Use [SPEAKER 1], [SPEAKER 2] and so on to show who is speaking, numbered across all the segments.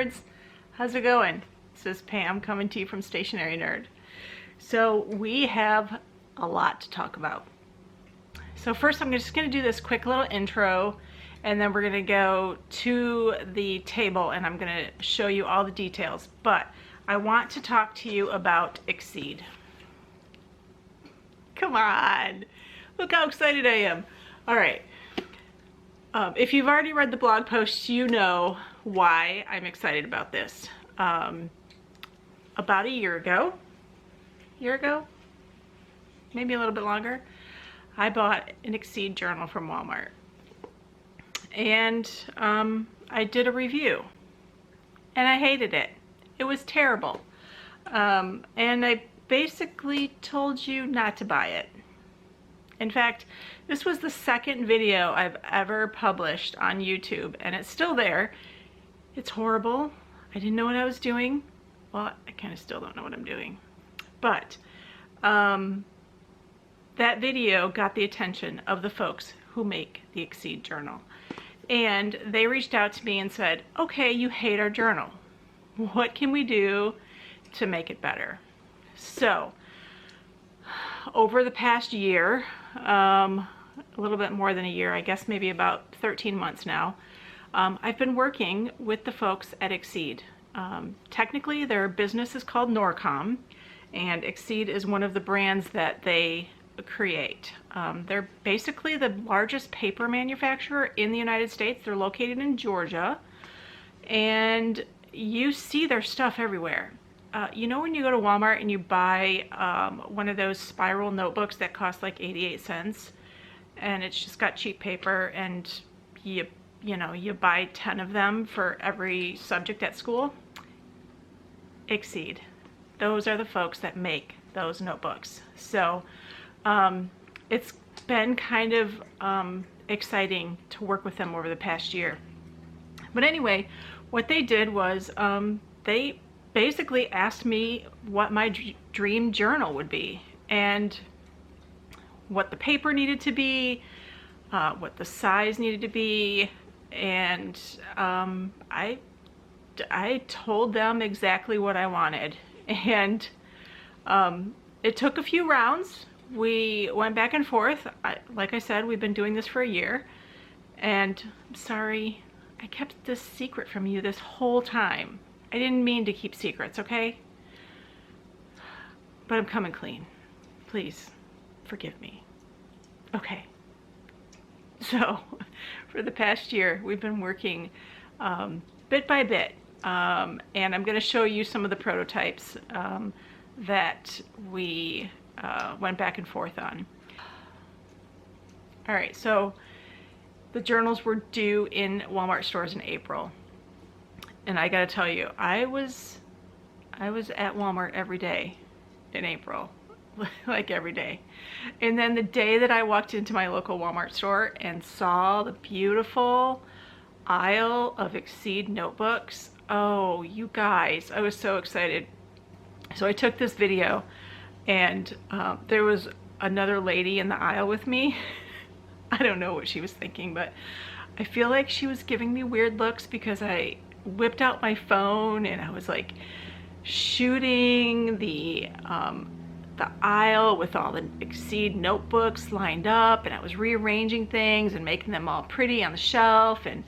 [SPEAKER 1] nerds. How's it going? This is Pam coming to you from Stationery Nerd. So we have a lot to talk about. So first I'm just going to do this quick little intro, and then we're going to go to the table and I'm going to show you all the details. But I want to talk to you about Exceed. Come on, look how excited I am. All right. If you've already read the blog post, you know why I'm excited about this. About a year ago, maybe a little bit longer, I bought an Exceed journal from Walmart. And I did a review. And I hated it. It was terrible. And I basically told you not to buy it. In fact, this was the second video I've ever published on YouTube, and it's still there. It's horrible. I didn't know what I was doing. Well, I kind of still don't know what I'm doing. But that video got the attention of the folks who make the Exceed journal. And they reached out to me and said, okay, you hate our journal. What can we do to make it better? So, over the past year, a little bit more than a year, I guess maybe about 13 months now, I've been working with the folks at Exceed. Technically, their business is called Norcom, and Exceed is one of the brands that they create. They're basically the largest paper manufacturer in the United States. They're located in Georgia, and you see their stuff everywhere. You know when you go to Walmart and you buy one of those spiral notebooks that cost like 88 cents, and it's just got cheap paper, and you buy 10 of them for every subject at school? Exceed. Those are the folks that make those notebooks. So it's been kind of exciting to work with them over the past year. But anyway, what they did was they basically asked me what my dream journal would be, and what the paper needed to be, what the size needed to be, and I told them exactly what I wanted. And it took a few rounds. We went back and forth. Like I said, we've been doing this for a year, and I'm sorry, I kept this secret from you this whole time. I didn't mean to keep secrets, okay? But I'm coming clean. Please, forgive me. Okay. So, for the past year, we've been working bit by bit. And I'm going to show you some of the prototypes that we went back and forth on. All right, so the journals were due in Walmart stores in April. And I gotta tell you, I was at Walmart every day in April, like every day. And then the day that I walked into my local Walmart store and saw the beautiful aisle of Exceed notebooks, oh, you guys, I was so excited. So I took this video, and there was another lady in the aisle with me. I don't know what she was thinking, but I feel like she was giving me weird looks because I whipped out my phone and I was like shooting the aisle with all the Exceed notebooks lined up, and I was rearranging things and making them all pretty on the shelf, and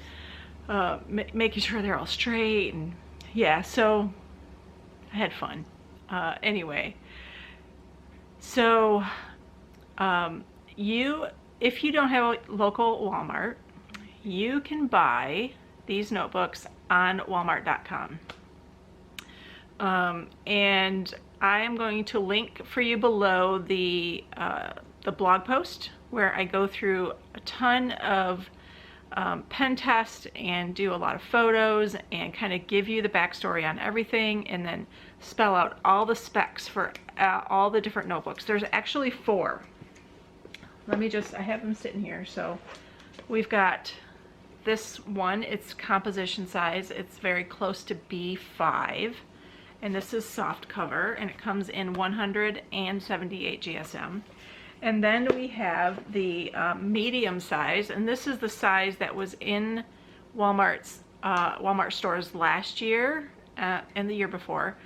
[SPEAKER 1] making sure they're all straight. And yeah, so I had fun. Anyway, so if you don't have a local Walmart, you can buy these notebooks on walmart.com. And I am going to link for you below the blog post where I go through a ton of pen tests and do a lot of photos and kind of give you the backstory on everything, and then spell out all the specs for all the different notebooks. There's actually 4. I have them sitting here. So we've got this one, it's composition size. It's very close to B5. And this is soft cover, and it comes in 178 GSM. And then we have the medium size, and this is the size that was in Walmart's Walmart stores last year and the year before.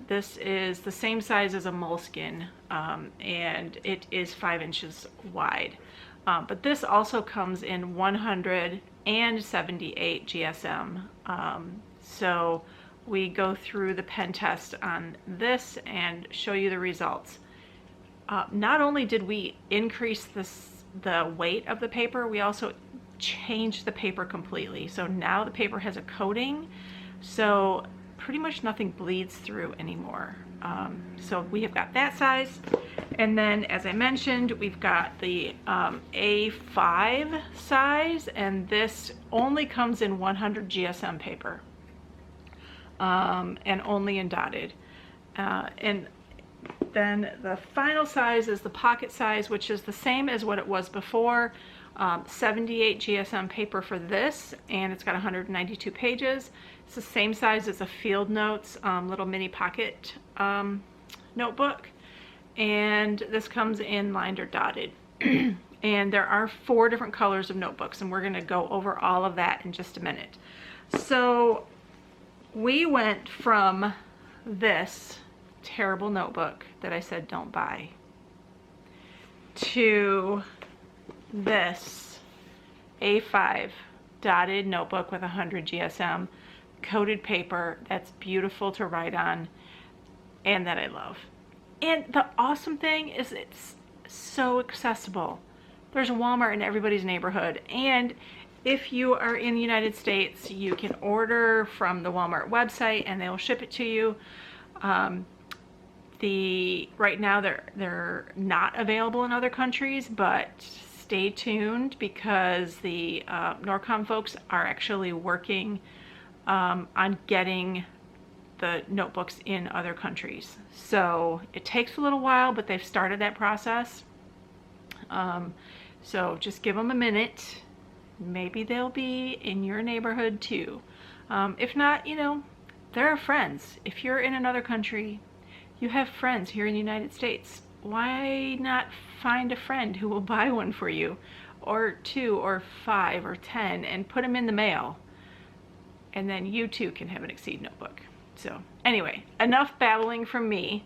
[SPEAKER 1] This is the same size as a Moleskine, and it is 5 inches wide. But this also comes in 100 and 78 GSM. So we go through the pen test on this and show you the results. Not only did we increase the weight of the paper, we also changed the paper completely. So now the paper has a coating, so pretty much nothing bleeds through anymore. So we have got that size. And then, as I mentioned, we've got the A5 size, and this only comes in 100 GSM paper, and only in dotted. And then the final size is the pocket size, which is the same as what it was before. 78 GSM paper for this, and it's got 192 pages. It's the same size as a Field Notes little mini pocket notebook, and this comes in lined or dotted. And there are 4 different colors of notebooks, and we're going to go over all of that in just a minute. So we went from this terrible notebook that I said don't buy to this A5 dotted notebook with 100 GSM coated paper that's beautiful to write on and that I love. And the awesome thing is it's so accessible. There's a Walmart in everybody's neighborhood, and if you are in the United States, you can order from the Walmart website and they will ship it to you. Right now they're not available in other countries, but stay tuned because the Norcom folks are actually working on getting the notebooks in other countries. So it takes a little while, but they've started that process. So just give them a minute. Maybe they'll be in your neighborhood too. If not, you know, there are friends. If you're in another country, you have friends here in the United States. Why not find a friend who will buy one for you, or 2 or 5 or 10, and put them in the mail, and then you too can have an Exceed notebook. So anyway, enough babbling from me.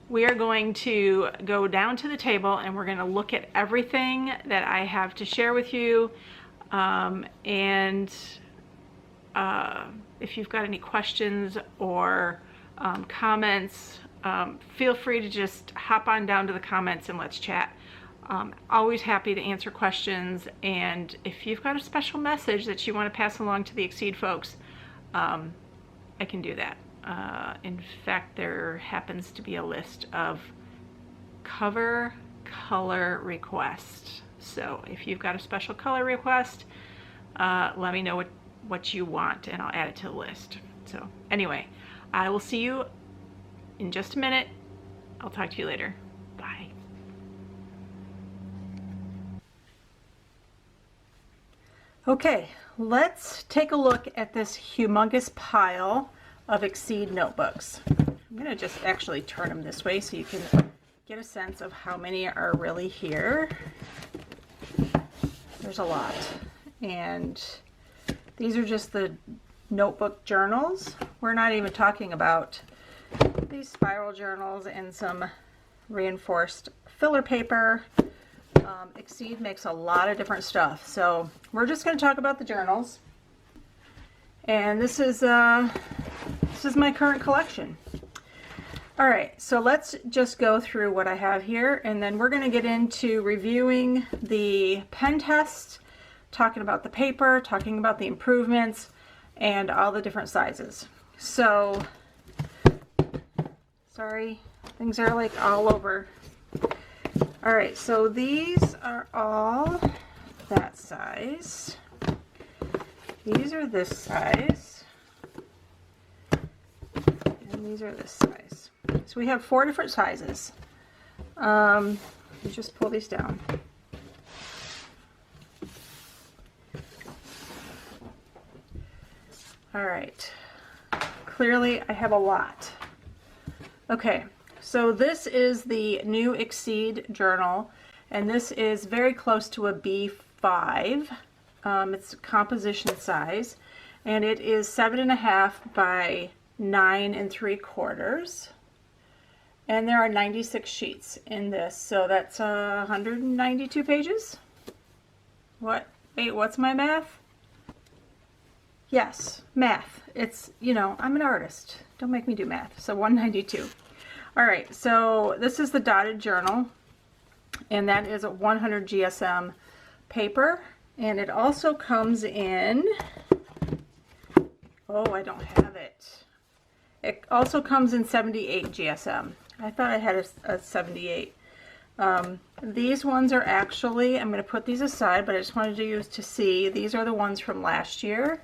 [SPEAKER 1] We are going to go down to the table and we're going to look at everything that I have to share with you. If you've got any questions or comments, feel free to just hop on down to the comments and let's chat. Always happy to answer questions, and if you've got a special message that you want to pass along to the Exceed folks, I can do that. In fact, there happens to be a list of cover color requests. So if you've got a special color request, let me know what you want and I'll add it to the list. So anyway, I will see you in just a minute. I'll talk to you later. Bye. Okay, let's take a look at this humongous pile of Exceed notebooks. I'm going to just actually turn them this way so you can get a sense of how many are really here. There's a lot. And these are just the notebook journals. We're not even talking about these spiral journals and some reinforced filler paper. Exceed makes a lot of different stuff. So we're just going to talk about the journals. And this is my current collection. All right, so let's just go through what I have here, and then we're going to get into reviewing the pen test, talking about the paper, talking about the improvements, and all the different sizes. So, sorry, things are like all over. All right, so these are all that size. These are this size. And these are this size. So we have 4 different sizes. You just pull these down. All right. Clearly I have a lot. Okay, so this is the new Exceed journal, and this is very close to a B5. It's composition size. and it is 7.5 by 9 3/4. And there are 96 sheets in this, so that's 192 pages. What? Wait, what's my math? Yes, math. It's, you know, I'm an artist. Don't make me do math. So 192. All right, so this is the dotted journal, and that is a 100 GSM paper, and it also comes in, oh, I don't have it. It also comes in 78 GSM. I thought I had a 78. These ones are actually, I'm going to put these aside, but I just wanted you to see, these are the ones from last year.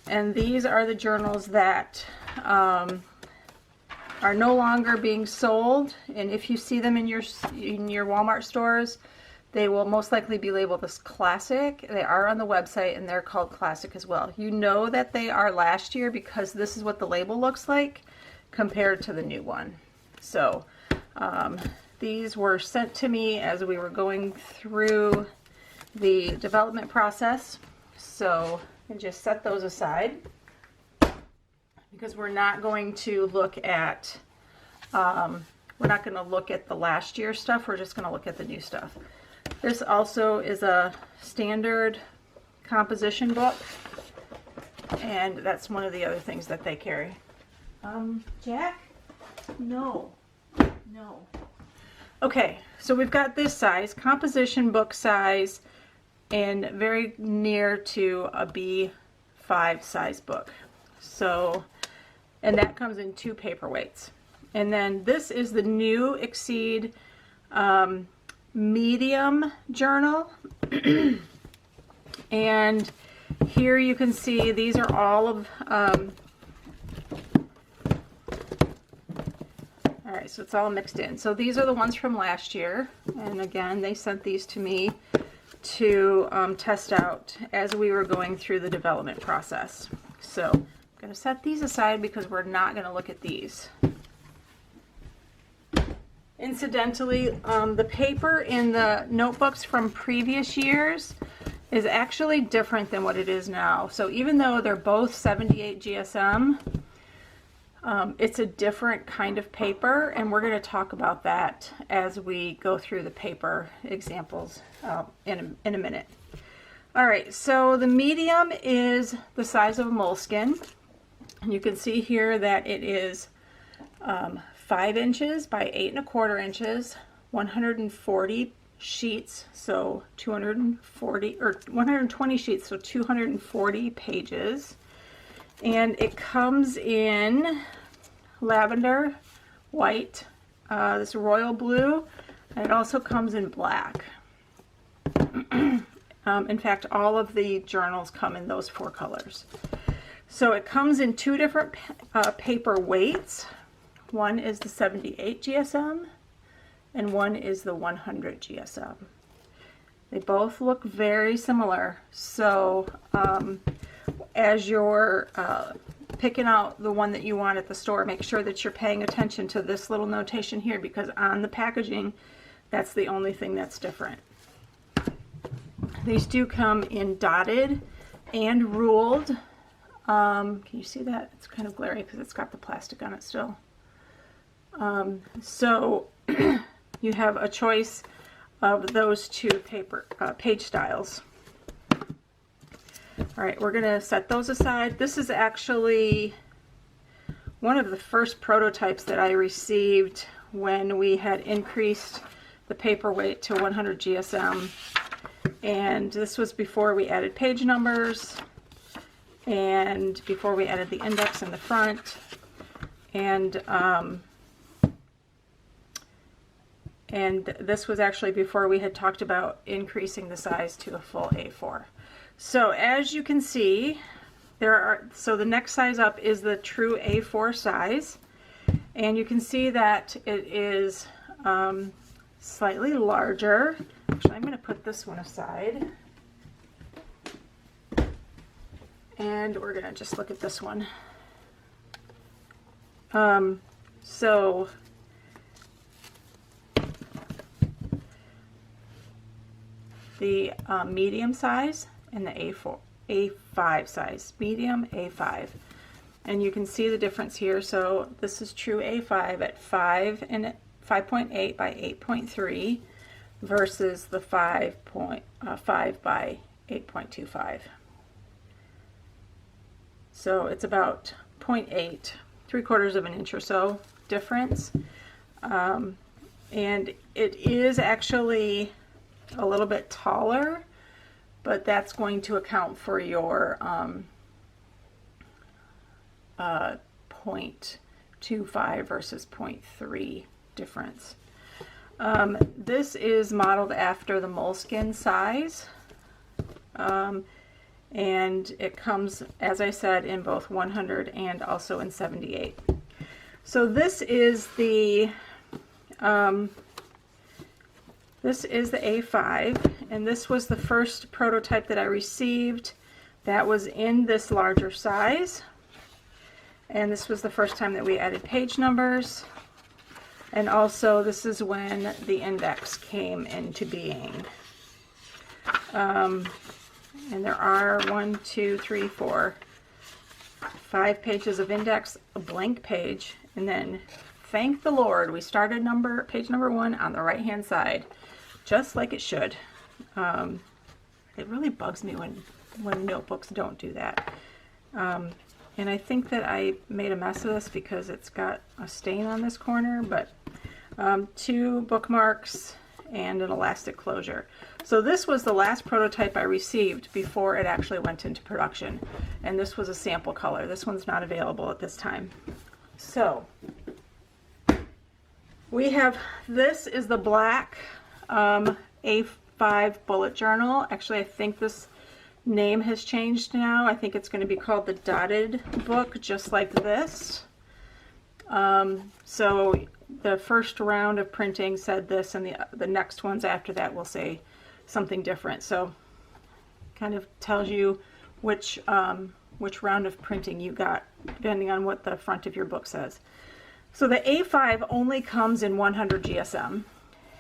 [SPEAKER 1] And these are the journals that are no longer being sold. And if you see them in your Walmart stores, they will most likely be labeled as classic. They are on the website and they're called classic as well. You know that they are last year because this is what the label looks like compared to the new one. So these were sent to me as we were going through the development process. So I just set those aside because we're not going to look at the last year stuff. We're just going to look at the new stuff. This also is a standard composition book, and that's one of the other things that they carry. Jack? No. No. Okay, so we've got this size, composition book size, and very near to a B5 size book. So, and that comes in 2 paperweights. And then this is the new Exceed medium journal. And here you can see these are all of alright, so it's all mixed in. So these are the ones from last year, and again they sent these to me to test out as we were going through the development process. So I'm going to set these aside because we're not going to look at these. Incidentally, the paper in the notebooks from previous years is actually different than what it is now. So even though they're both 78 GSM, it's a different kind of paper, and we're going to talk about that as we go through the paper examples in a minute. All right, so the medium is the size of a moleskin, and you can see here that it is 5 inches by 8 1/4 inches, 140 sheets, so 240, or 120 sheets, so 240 pages. And it comes in lavender, white, this royal blue, and it also comes in black. In fact, all of the journals come in those 4 colors. So it comes in 2 different paper weights. One is the 78 GSM and one is the 100 GSM. They both look very similar. So as you're picking out the one that you want at the store, make sure that you're paying attention to this little notation here, because on the packaging, that's the only thing that's different. These do come in dotted and ruled. Can you see that? It's kind of glary because it's got the plastic on it still. So you have a choice of those 2 paper page styles. All right, we're going to set those aside. This is actually one of the first prototypes that I received when we had increased the paper weight to 100 GSM. And this was before we added page numbers and before we added the index in the front. And this was actually before we had talked about increasing the size to a full A4. So as you can see, so the next size up is the true A4 size, and you can see that it is slightly larger. Actually, I'm going to put this one aside, and we're going to just look at this one. So the medium size and the A4 A5 size, medium A5. And you can see the difference here. So this is true A5 at 5.8 by 8.3 versus the 5 by 8.25. So it's about 0.8, 3/4 of an inch or so difference. And it is actually a little bit taller, but that's going to account for your 0.25 versus 0.3 difference. This is modeled after the moleskin size, and it comes, as I said, in both 100 and also in 78. So this is the A5, and this was the first prototype that I received that was in this larger size. And this was the first time that we added page numbers. And also this is when the index came into being. And there are 1, 2, 3, 4, 5 pages of index, a blank page, and then thank the Lord we started page number 1 on the right hand side, just like it should. It really bugs me when notebooks don't do that. And I think that I made a mess of this because it's got a stain on this corner, but 2 bookmarks and an elastic closure. So this was the last prototype I received before it actually went into production. And this was a sample color. This one's not available at this time. So we have, this is the black A5 bullet journal. Actually, I think this name has changed now. I think it's going to be called the dotted book, just like this. So the first round of printing said this, and the next ones after that will say something different. So kind of tells you which round of printing you got, depending on what the front of your book says. So the A5 only comes in 100 GSM,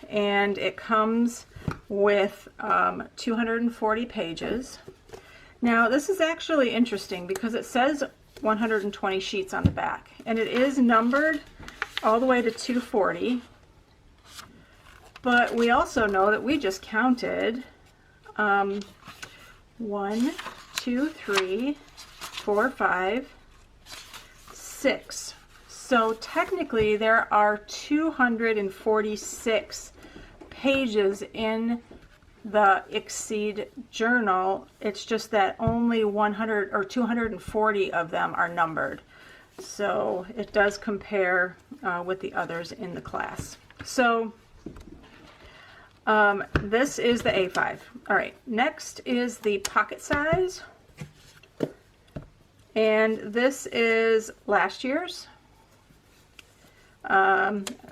[SPEAKER 1] and it comes with 240 pages. Now this is actually interesting because it says 120 sheets on the back, and it is numbered all the way to 240, but we also know that we just counted 1, 2, 3, 4, 5, 6. So technically there are 246 pages in the Exceed journal. It's just that only 100 or 240 of them are numbered. So it does compare with the others in the class. So this is the A5. All right, next is the pocket size. And this is last year's.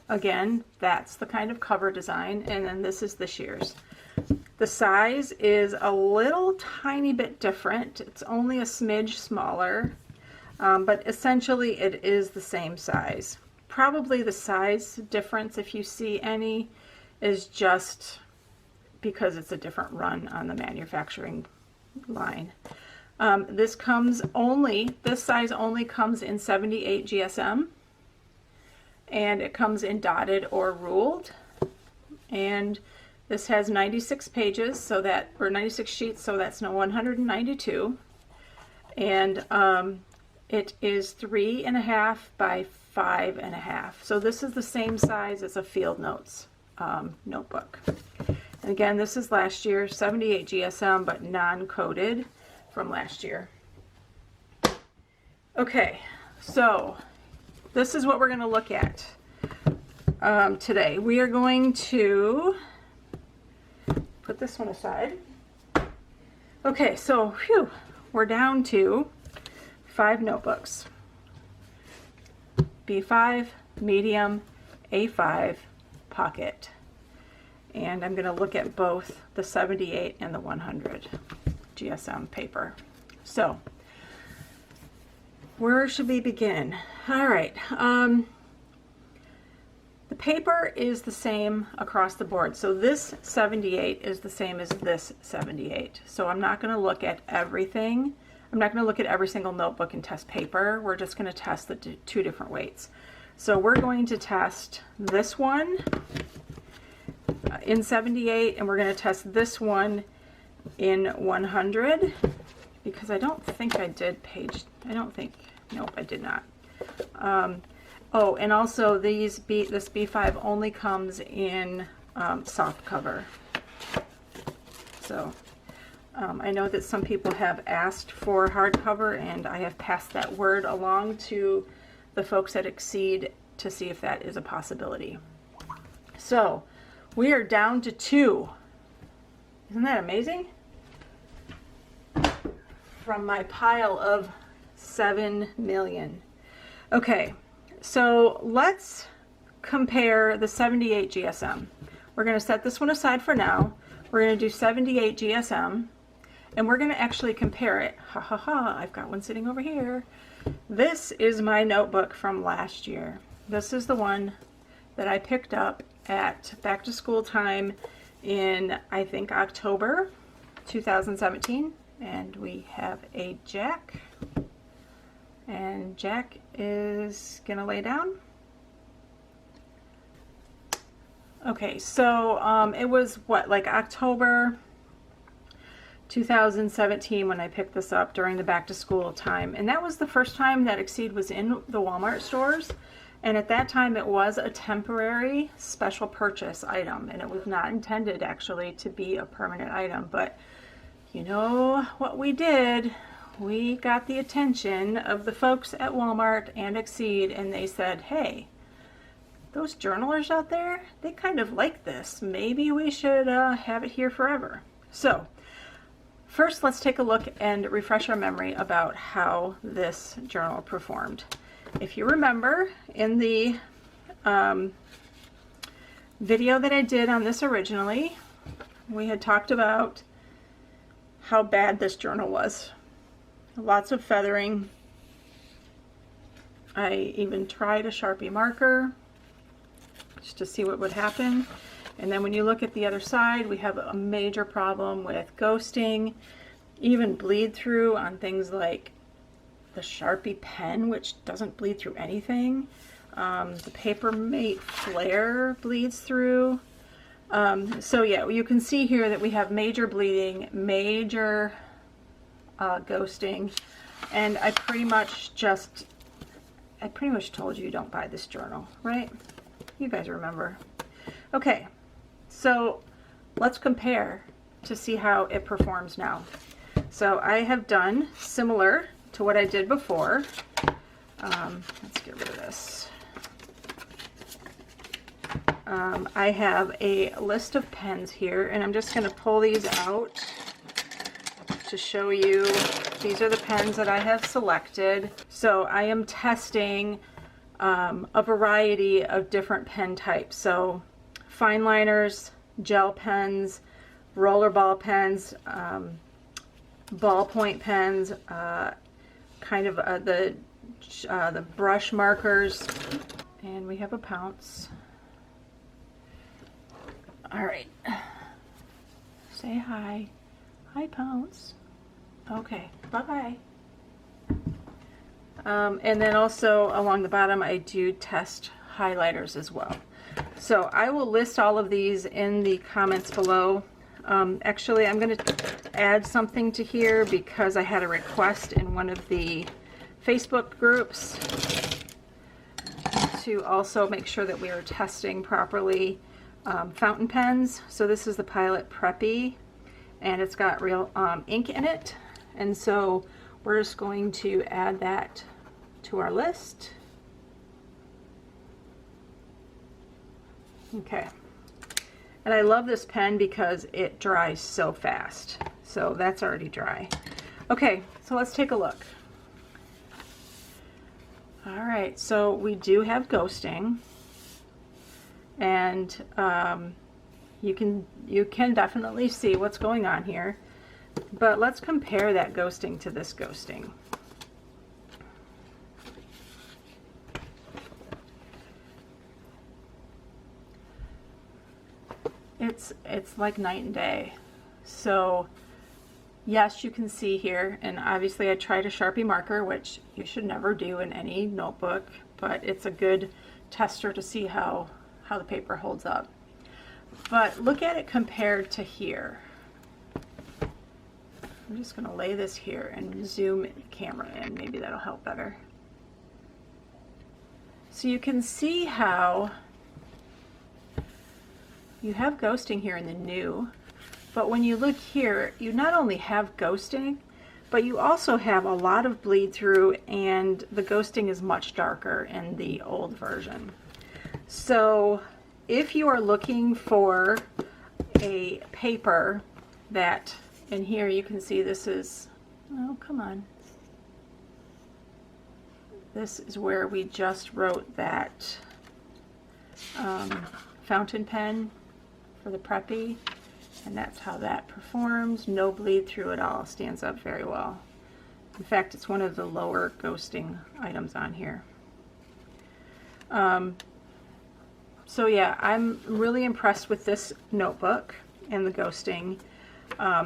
[SPEAKER 1] Again, that's the kind of cover design, and then this is this year's. The size is a little tiny bit different. It's only a smidge smaller, but essentially it is the same size. Probably the size difference, if you see any, is just because it's a different run on the manufacturing line. This size only comes in 78 GSM, and it comes in dotted or ruled, and this has 96 pages, or 96 sheets, so that's no 192, and it is 3.5 by 5.5. So this is the same size as a field notes notebook. And again, this is last year, 78 GSM, but non-coded from last year. Okay, so this is what we're going to look at today. We are going to put this one aside. Okay, so we're down to 5 notebooks. B5, medium, A5, pocket. And I'm going to look at both the 78 and the 100 GSM paper. So, where should we begin? All right. The paper is the same across the board. So this 78 is the same as this 78. So I'm not going to look at everything. I'm not going to look at every single notebook and test paper. We're just going to test the two different weights. So we're going to test this one in 78, and we're going to test this one in 100, because I don't think I did page, nope, I did not. Oh, and also this B5 only comes in soft cover. So I know that some people have asked for hardcover, and I have passed that word along to the folks at Exceed to see if that is a possibility. So we are down to 2. Isn't that amazing? From my pile of 7 million. Okay, so let's compare the 78 GSM. We're going to set this one aside for now. We're going to do 78 GSM, and we're going to actually compare it. Ha ha ha, I've got one sitting over here. This is my notebook from last year. This is the one that I picked up at back to school time in, I think, October 2017. And we have a Jack, and Jack is gonna lay down. Okay, so it was what, like October 2017 when I picked this up during the back to school time, and that was the first time that Exceed was in the Walmart stores. And at that time it was a temporary special purchase item, and it was not intended actually to be a permanent item. But you know what we did? We got the attention of the folks at Walmart and Exceed, and they said, hey, those journalers out there, they kind of like this. Maybe we should have it here forever. So first, let's take a look and refresh our memory about how this journal performed. If you remember, in the video that I did on this originally, we had talked about how bad this journal was. Lots of feathering. I even tried a Sharpie marker just to see what would happen. And then when you look at the other side, we have a major problem with ghosting, even bleed through on things like the Sharpie pen, which doesn't bleed through anything. The Paper Mate Flare bleeds through. So yeah, you can see here that we have major bleeding, major ghosting, and I pretty much told you don't buy this journal, right? You guys remember. Okay, so let's compare to see how it performs now. So I have done similar to what I did before. Let's get rid of this. I have a list of pens here, and I'm just going to pull these out to show you. These are the pens that I have selected. So I am testing a variety of different pen types. So fine liners, gel pens, roller ball pens, ballpoint pens, kind of the brush markers, and we have a Pounce. All right, say hi. Hi, Pounce. Okay, bye-bye. And then also along the bottom, I do test highlighters as well. So I will list all of these in the comments below. Actually, I'm going to add something to here because I had a request in one of the Facebook groups to also make sure that we are testing properly fountain pens. So this is the Pilot Preppy, and it's got real ink in it, and so we're just going to add that to our list. Okay, and I love this pen because it dries so fast. So that's already dry. Okay, so let's take a look. All right, so we do have ghosting, and you can definitely see what's going on here, but let's compare that ghosting to this ghosting. it's like night and day. So yes, you can see here, and obviously I tried a Sharpie marker, which you should never do in any notebook, but it's a good tester to see how the paper holds up. But look at it compared to here. I'm just going to lay this here and zoom the camera in. Maybe that'll help better. So you can see how you have ghosting here in the new, but when you look here, you not only have ghosting, but you also have a lot of bleed through, and the ghosting is much darker in the old version. So if you are looking for a paper that, and here you can see this is, oh come on, this is where we just wrote that fountain pen for the preppy, and that's how that performs. No bleed through at all, stands up very well. In fact, it's one of the lower ghosting items on here. So yeah, I'm really impressed with this notebook, and the ghosting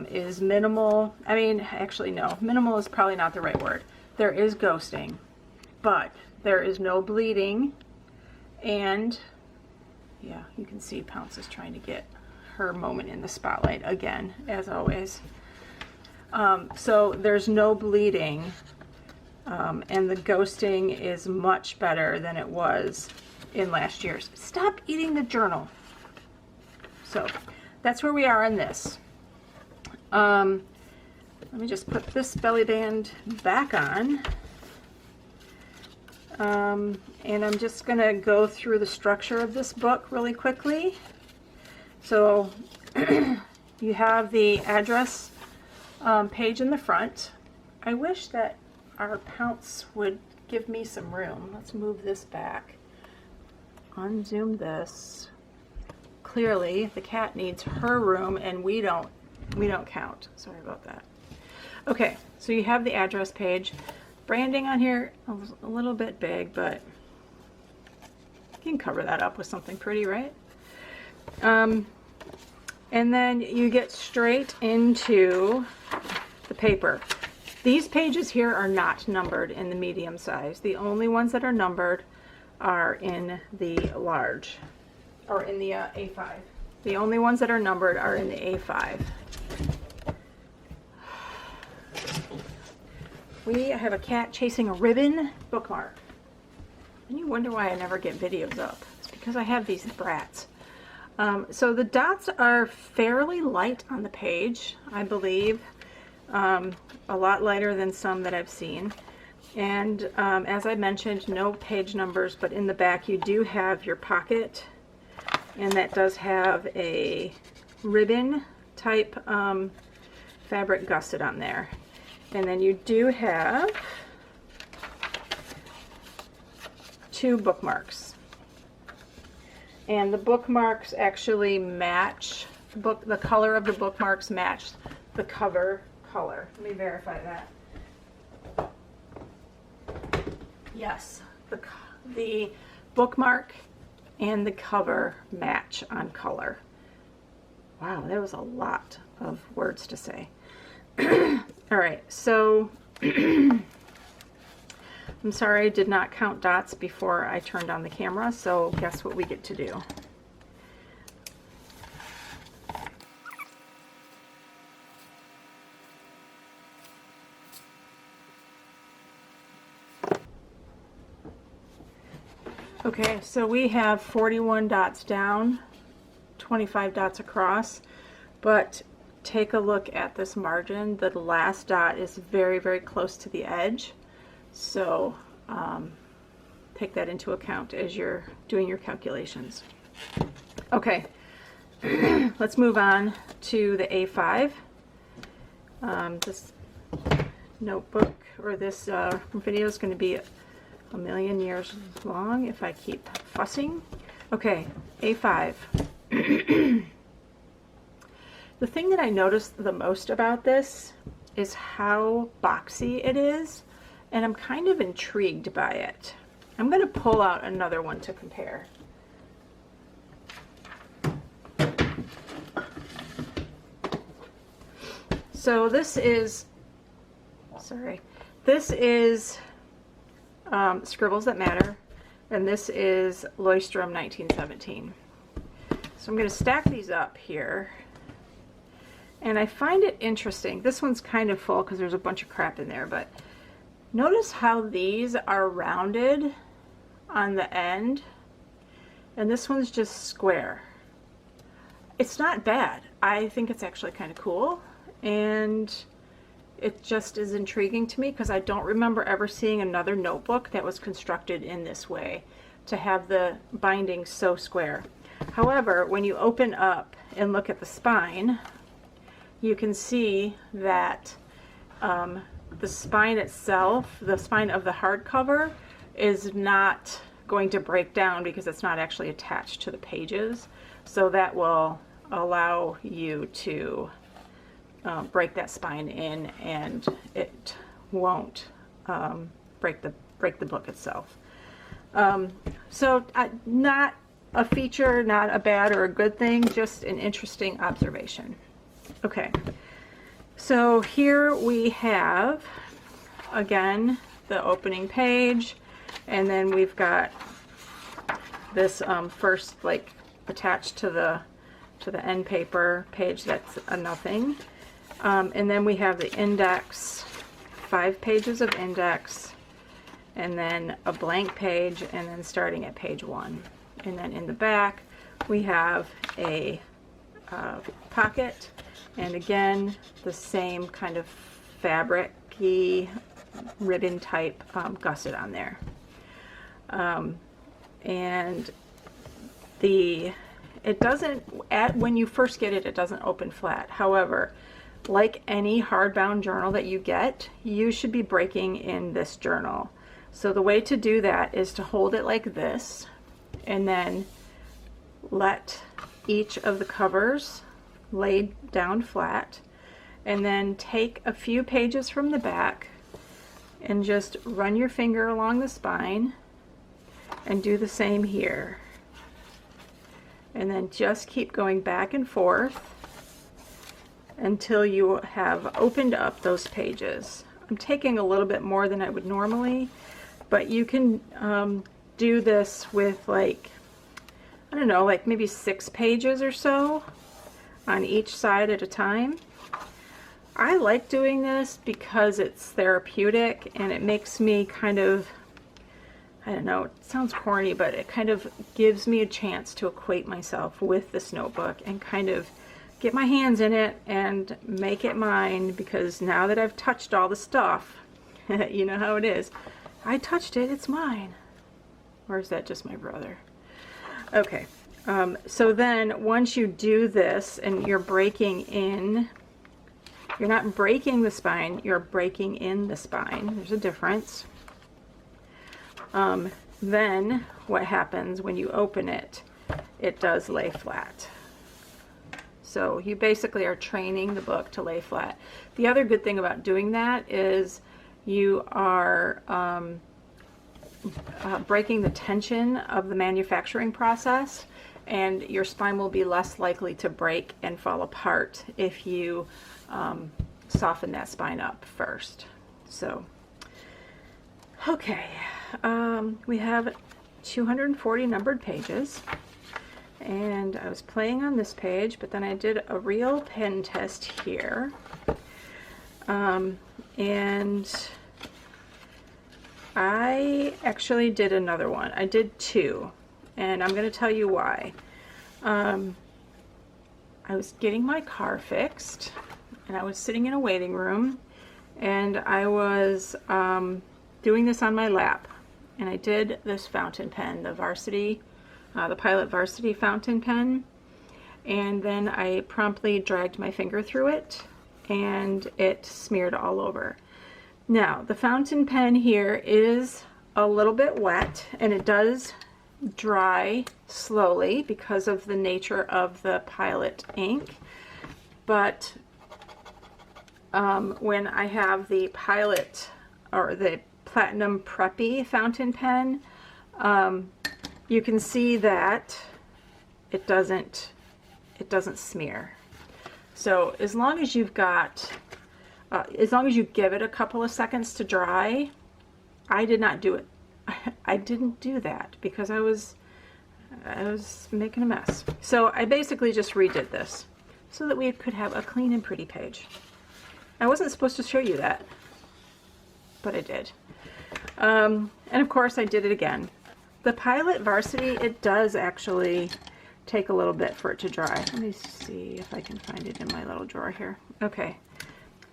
[SPEAKER 1] is minimal. I mean, actually no, minimal is probably not the right word. There is ghosting, but there is no bleeding, and yeah, you can see Pounce is trying to get her moment in the spotlight again, as always. So there's no bleeding, and the ghosting is much better than it was in last year's. Stop eating the journal. So that's where we are in this. Let me just put this belly band back on. And I'm just going to go through the structure of this book really quickly. So you have the address page in the front. I wish that our Pounce would give me some room. Let's move this back. Unzoom this. Clearly the cat needs her room, and we don't count. Sorry about that. Okay, so you have the address page. Branding on here a little bit big, but you can cover that up with something pretty, right? And then you get straight into the paper. These pages here are not numbered in the medium size. The only ones that are numbered are in the large, or in the A5. The only ones that are numbered are in the A5. We have a cat chasing a ribbon bookmark. And you wonder why I never get videos up. It's because I have these brats. So the dots are fairly light on the page, I believe. A lot lighter than some that I've seen. And as I mentioned, no page numbers, but in the back you do have your pocket. And that does have a ribbon type fabric gusset on there. And then you do have 2 bookmarks. And the bookmarks actually match, the color of the bookmarks match the cover color. Let me verify that. Yes, the bookmark and the cover match on color. Wow, there was a lot of words to say. All right, so I'm sorry I did not count dots before I turned on the camera, so guess what we get to do. Okay, so we have 41 dots down, 25 dots across, but take a look at this margin. The last dot is very, very close to the edge. So take that into account as you're doing your calculations. Okay, let's move on to the A5. This notebook, or this video is going to be a million years long if I keep fussing. Okay, A5. The thing that I noticed the most about this is how boxy it is, and I'm kind of intrigued by it. I'm going to pull out another one to compare. So this is, sorry, this is Scribbles That Matter, and this is Loistrom 1917. So I'm going to stack these up here, and I find it interesting. This one's kind of full because there's a bunch of crap in there, but notice how these are rounded on the end, and this one's just square. It's not bad. I think it's actually kind of cool, and it just is intriguing to me because I don't remember ever seeing another notebook that was constructed in this way to have the binding so square. However, when you open up and look at the spine, you can see that the spine itself, the spine of the hardcover, is not going to break down because it's not actually attached to the pages. So that will allow you to break that spine in, and it won't break the book itself. So not a feature, not a bad or a good thing, just an interesting observation. Okay, so here we have again the opening page, and then we've got this first, like, attached to the end paper page. That's a nothing. And then we have the index, 5 pages of index, and then a blank page, and then starting at page 1. And then in the back we have a pocket, and again the same kind of fabric-y ribbon type gusset on there. And it doesn't, when you first get it, it doesn't open flat. However, like any hardbound journal that you get, you should be breaking in this journal. So the way to do that is to hold it like this, and then let each of the covers lay down flat, and then take a few pages from the back and just run your finger along the spine and do the same here. And then just keep going back and forth until you have opened up those pages. I'm taking a little bit more than I would normally, but you can do this with, like, I don't know, like maybe 6 pages or so on each side at a time. I like doing this because it's therapeutic, and it makes me kind of, I don't know, it sounds corny, but it kind of gives me a chance to acquaint myself with this notebook and kind of get my hands in it and make it mine, because now that I've touched all the stuff, you know how it is. I touched it, it's mine. Or is that just my brother? Okay, so then once you do this and you're breaking in, you're not breaking the spine, you're breaking in the spine. There's a difference. Then what happens when you open it, it does lay flat. So you basically are training the book to lay flat. The other good thing about doing that is you are breaking the tension of the manufacturing process, and your spine will be less likely to break and fall apart if you soften that spine up first. So, okay, we have 240 numbered pages, and I was playing on this page, but then I did a real pen test here, and I actually did another one. I did 2, and I'm going to tell you why. I was getting my car fixed, and I was sitting in a waiting room, and I was doing this on my lap, and I did this fountain pen, the Varsity, the Pilot Varsity fountain pen, and then I promptly dragged my finger through it, and it smeared all over. Now, the fountain pen here is a little bit wet, and it does dry slowly because of the nature of the Pilot ink, but when I have the Pilot, or the Platinum Preppy fountain pen, you can see that it doesn't smear. So as long as you've got as long as you give it a couple of seconds to dry. I did not do it. I didn't do that because I was making a mess. So I basically just redid this so that we could have a clean and pretty page. I wasn't supposed to show you that, but I did. And of course I did it again. The Pilot Varsity, it does actually take a little bit for it to dry. Let me see if I can find it in my little drawer here. Okay,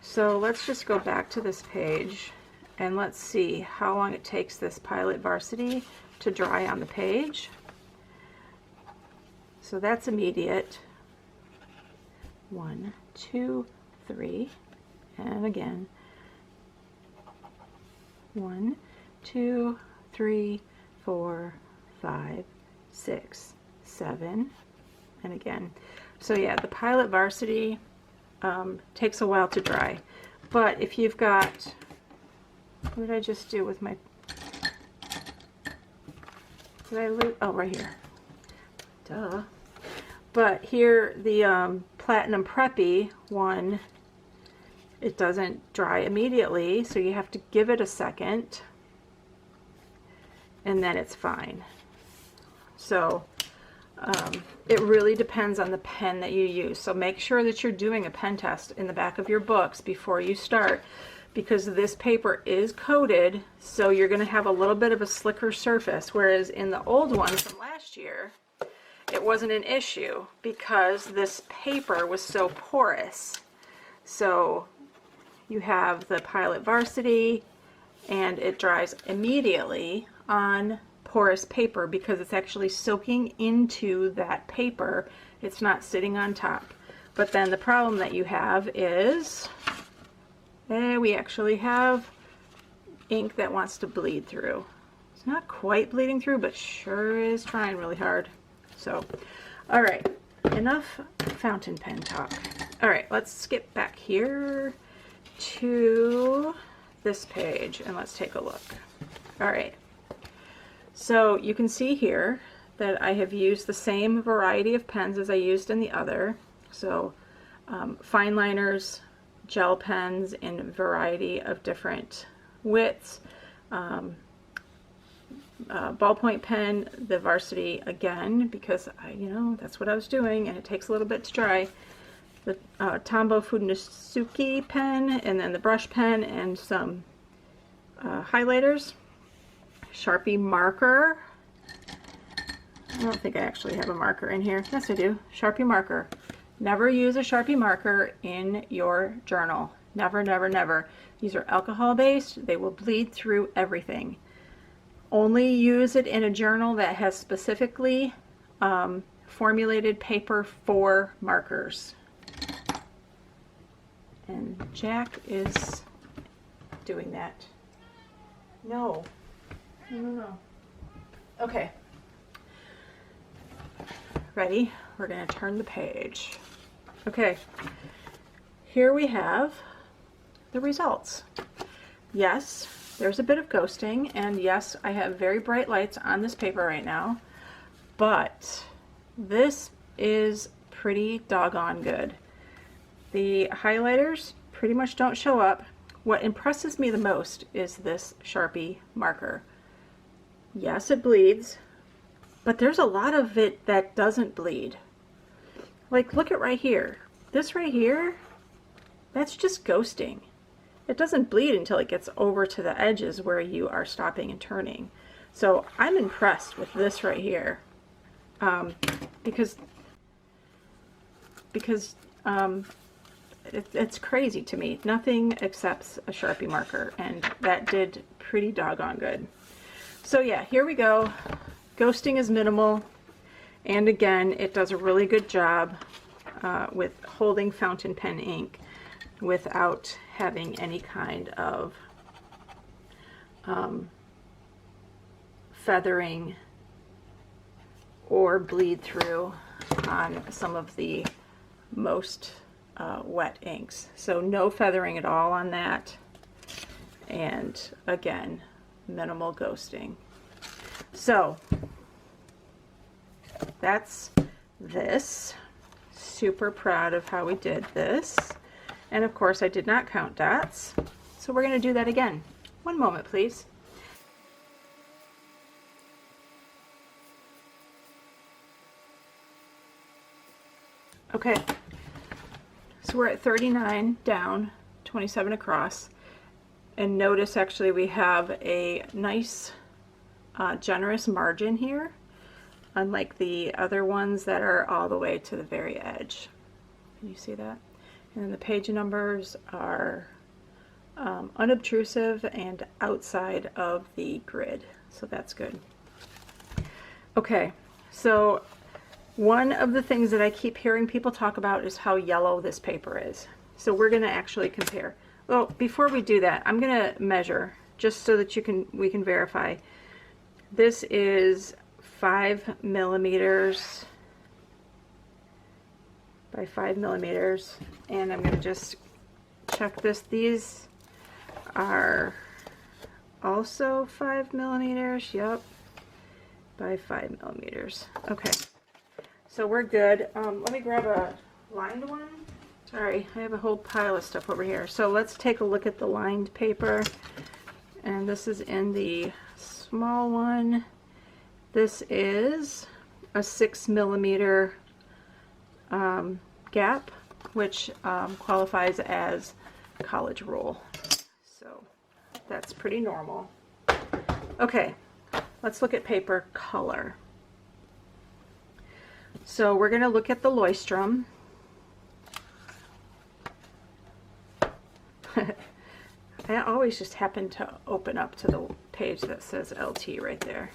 [SPEAKER 1] so let's just go back to this page and let's see how long it takes this Pilot Varsity to dry on the page. So that's immediate. 1, 2, 3, and again. 1, 2, 3, 4, 5, 6, 7, and again. So yeah, the Pilot Varsity takes a while to dry. But if you've got, what did I just do with my, did I lose, oh, right here. Duh. But here, the Platinum Preppy one, it doesn't dry immediately, so you have to give it a second, and then it's fine. So it really depends on the pen that you use. So make sure that you're doing a pen test in the back of your books before you start, because this paper is coated, so you're going to have a little bit of a slicker surface, whereas in the old one from last year, it wasn't an issue because this paper was so porous. So you have the Pilot Varsity, and it dries immediately on porous paper because it's actually soaking into that paper. It's not sitting on top. But then the problem that you have is we actually have ink that wants to bleed through. It's not quite bleeding through, but sure is trying really hard. So, all right, enough fountain pen talk. All right, let's skip back here to this page and let's take a look. All right, so you can see here that I have used the same variety of pens as I used in the other. So fine liners, gel pens in a variety of different widths, ballpoint pen, the Varsity again, because that's what I was doing and it takes a little bit to dry. The Tombow Funisuki pen, and then the brush pen and some highlighters. Sharpie Marker. I don't think I actually have a marker in here. Yes, I do. Sharpie Marker. Never use a Sharpie marker in your journal. Never, never, never. These are alcohol based. They will bleed through everything. Only use it in a journal that has specifically formulated paper for markers. And Jack is doing that. No. No. Okay. Ready? We're going to turn the page. Okay. Here we have the results. Yes, there's a bit of ghosting, and yes, I have very bright lights on this paper right now, but this is pretty doggone good. The highlighters pretty much don't show up. What impresses me the most is this Sharpie marker. Yes, it bleeds, but there's a lot of it that doesn't bleed. Like, look at right here. This right here, that's just ghosting. It doesn't bleed until it gets over to the edges where you are stopping and turning. So I'm impressed with this right here, because it's crazy to me. Nothing accepts a Sharpie marker, and that did pretty doggone good. So yeah, here we go. Ghosting is minimal, and again, it does a really good job with holding fountain pen ink without having any kind of feathering or bleed through on some of the most wet inks. So no feathering at all on that, and again, minimal ghosting. So that's this. Super proud of how we did this. And of course I did not count dots. So we're going to do that again. One moment, please. Okay, so we're at 39 down, 27 across, and notice actually we have a nice generous margin here, unlike the other ones that are all the way to the very edge. Can you see that? And then the page numbers are unobtrusive and outside of the grid, so that's good. Okay, so one of the things that I keep hearing people talk about is how yellow this paper is. So we're going to actually compare. Well, before we do that, I'm going to measure just so that we can verify. This is 5 millimeters by 5 millimeters, and I'm going to just check this. These are also 5 millimeters. Yep, by 5 millimeters. Okay. So we're good. Let me grab a lined one. Sorry, I have a whole pile of stuff over here. So let's take a look at the lined paper. And this is in the small one. This is a 6 millimeter gap, which qualifies as college roll. So that's pretty normal. Okay, let's look at paper color. So we're going to look at the Leuchtturm. I always just happen to open up to the page that says LT right there.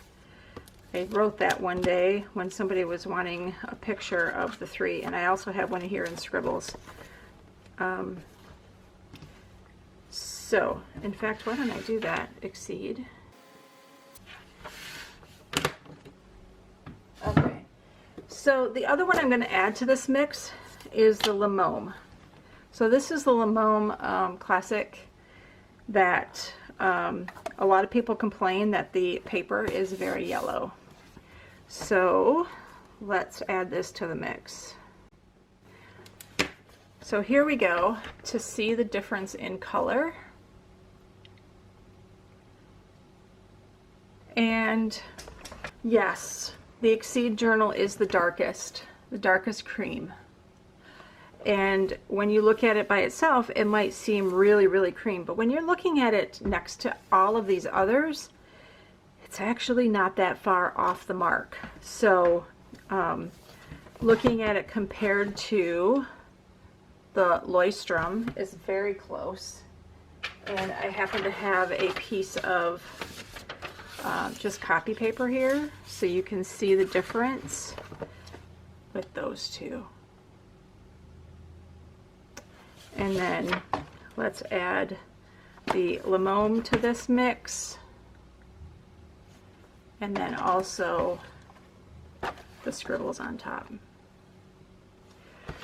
[SPEAKER 1] I wrote that one day when somebody was wanting a picture of the three, and I also have one here in Scribbles. So, in fact, why don't I do that? Exceed. Okay. So the other one I'm going to add to this mix is the Limomme. So this is the Limomme Classic that a lot of people complain that the paper is very yellow. So let's add this to the mix. So here we go to see the difference in color. And yes, the Exceed journal is the darkest cream. And when you look at it by itself, it might seem really, really cream. But when you're looking at it next to all of these others, it's actually not that far off the mark. So looking at it compared to the Leuchtturm is very close. And I happen to have a piece of just copy paper here, so you can see the difference with those two. And then let's add the Limomme to this mix, and then also the Scribbles on top.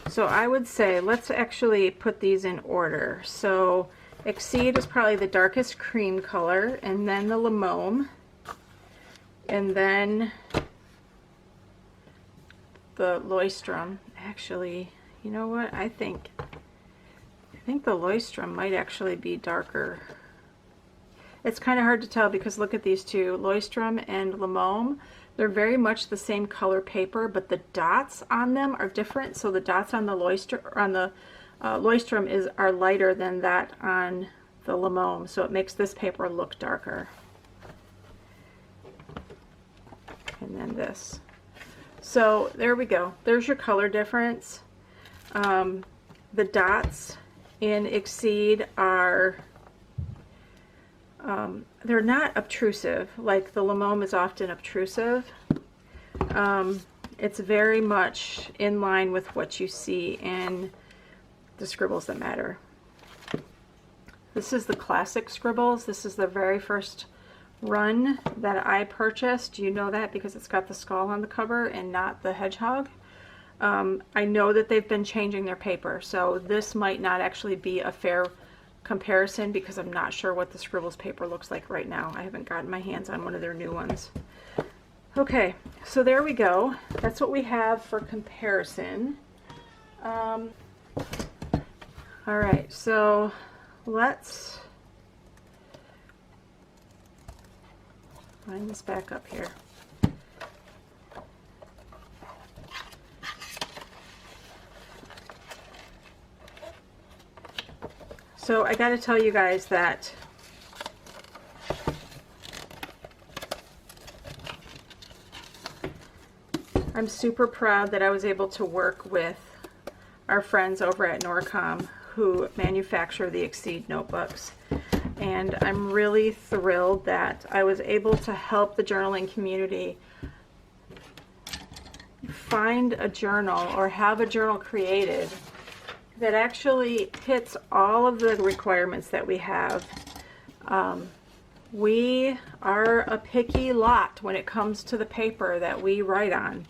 [SPEAKER 1] So I would say let's actually put these in order. So Exceed is probably the darkest cream color, and then the Limomme, and then the Leuchtturm. Actually, you know what? I think the Leuchtturm might actually be darker. It's kind of hard to tell because look at these two, Leuchtturm and Limomme. They're very much the same color paper, but the dots on them are different. So the dots on the Leuchtturm are lighter than that on the Limomme. So it makes this paper look darker. And then this. So there we go. There's your color difference. The dots in Exceed are, they're not obtrusive, like the Limomme is often obtrusive. It's very much in line with what you see in the Scribbles That Matter. This is the classic Scribbles. This is the very first run that I purchased. You know that because it's got the skull on the cover and not the hedgehog. I know that they've been changing their paper, so this might not actually be a fair comparison because I'm not sure what the Scribbles paper looks like right now. I haven't gotten my hands on one of their new ones. Okay, so there we go. That's what we have for comparison. All right, so let's line this back up here. So I got to tell you guys that I'm super proud that I was able to work with our friends over at Norcom who manufacture the Exceed notebooks. And I'm really thrilled that I was able to help the journaling community find a journal or have a journal created that actually hits all of the requirements that we have. We are a picky lot when it comes to the paper that we write on,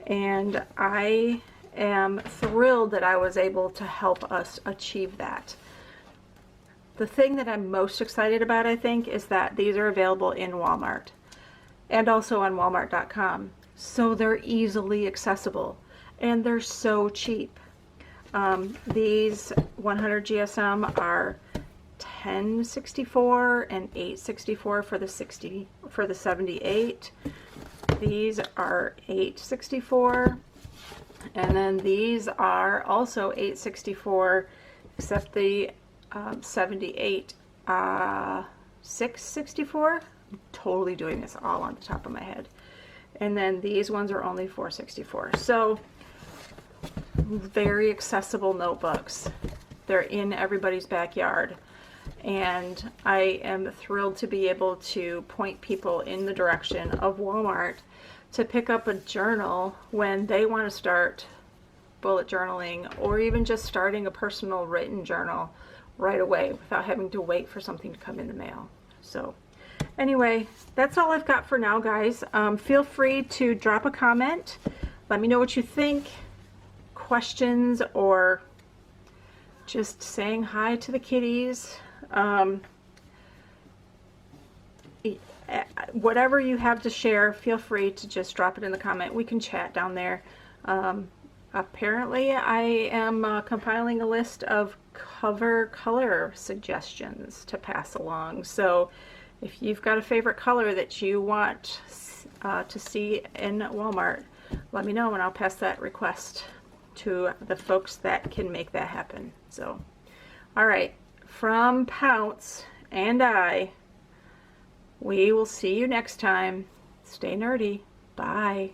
[SPEAKER 1] and I am thrilled that I was able to help us achieve that. The thing that I'm most excited about, I think, is that these are available in Walmart and also on walmart.com, so they're easily accessible and they're so cheap. These 100 GSM are $10.64 and $8.64 for the 78. These are $8.64, and then these are also $8.64, except the 78 $6.64. I'm totally doing this all on the top of my head. And then these ones are only $4.64. So very accessible notebooks. They're in everybody's backyard, and I am thrilled to be able to point people in the direction of Walmart to pick up a journal when they want to start bullet journaling, or even just starting a personal written journal right away without having to wait for something to come in the mail. So anyway, that's all I've got for now, guys. Feel free to drop a comment. Let me know what you think, questions, or just saying hi to the kitties. Whatever you have to share, feel free to just drop it in the comment. We can chat down there. Apparently I am compiling a list of cover color suggestions to pass along. So if you've got a favorite color that you want to see in Walmart, let me know and I'll pass that request to the folks that can make that happen. So, all right, from Pounce and I, we will see you next time. Stay nerdy. Bye.